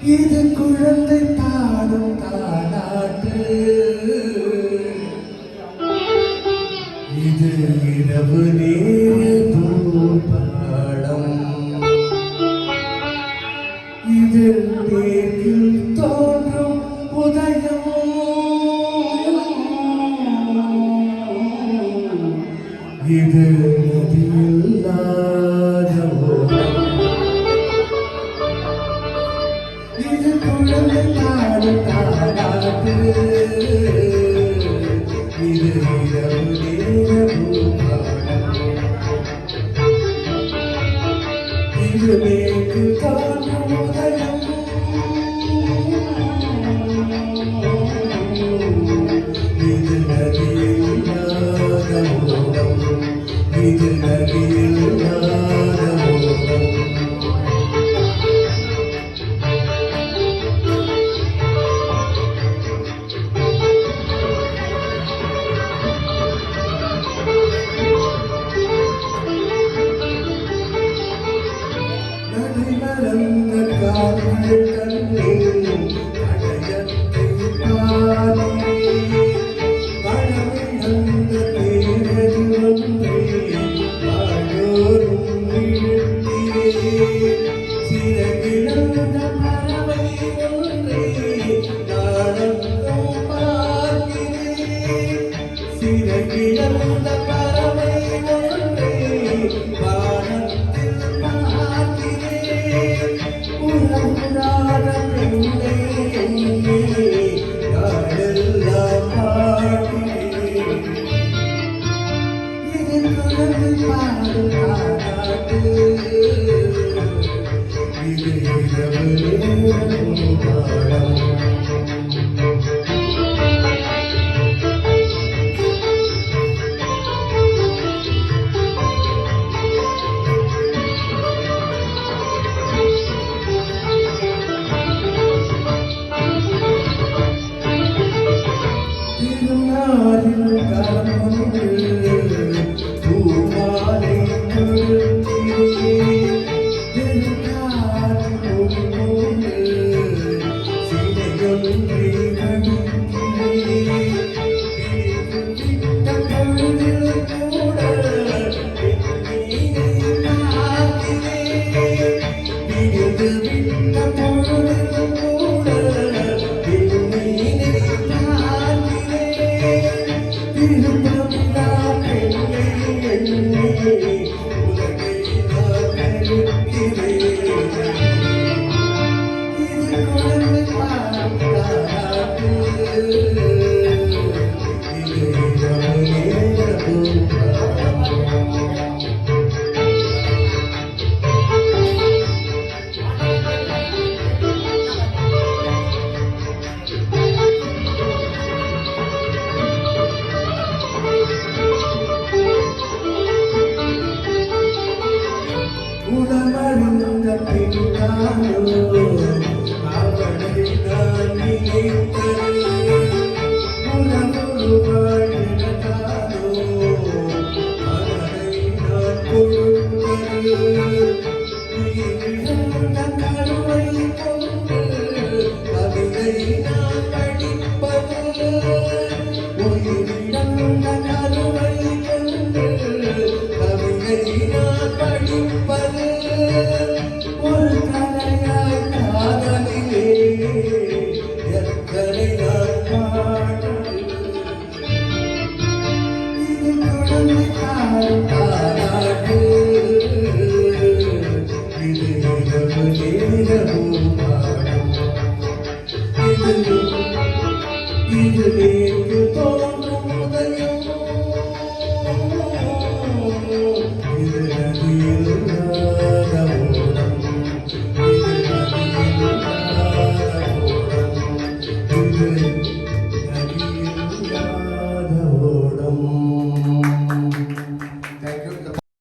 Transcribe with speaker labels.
Speaker 1: இது குழந்தை பாடும் தாலாட்டு, இது இரவு நேர பூபாடம், இது மேற்கில் தோன்றும் உதயம், இது நதியில்லாத ஓடம். இது குழந்தை பாடும் தாலாட்டு, இது இரவு நேர பூபாடம், இது மேற்கில் தோன்றும் உதயம், இது நதியில்லாத ஓடம், இது நதியில்லாத ஓடம். நடைமறந்த கால்கள் கண்டேன் அடையத்தை பாடி, மனமிழந்த தேரடி ஒன்றே நாடோறும் இழுத்தீரே, சிறகிழந்த பறவை ஒன்றே நாடெங்கும் பார்க்கிறேன், சிறகிழந்த பறவை ஒன்றே வானத்தில் பார்க்கிறேன், உறவுறாத பெண்ணை நாடெல்லாம் பார்க்கிறேன். இது குழந்தை பாடும் தாலாட்டு, இது இரவு நேர பூபாடம். திருநாளில் கலந்து பூமாலை தொடுக்கிறேன், திருநாளில் ஒளிகொண்டு சிலையொன்றை வடிக்கிறேன், விட்ட பொழுதில் கூட பெண்ணீரை பார்க்கிறேன், விழுது விட்ட பொழுதில் கூட பெண்ணீரை பார்க்கிறேன், திருப்பமிழா பெண்ணை எண்ணி உலகை நான் வெறுக்கிறேன். இது குழந்தை பாடும் தாலாட்டு, இது இரவு நேர பூபாடம். உணவருந்த பின்னாலோ அவளை நான் நினைத்தது, உணவு வாழ்ந்தாலோ அவளை நான் கொடுத்தது, உயிரிழந்த கருவை கொண்டு கவிதை நான் படிப்பது, உயிரிழந்த கருவை கொண்டு கவிதை நான் படிப்பது, ஒரு கலையாய் காதலிலே எத்தனை நான் பாடுவது. இது குழந்தை பாடும் தாலாட்டு, இது இரவு நேர பூபாடம், இது மேற்கு தோன்றும் உதயம், இது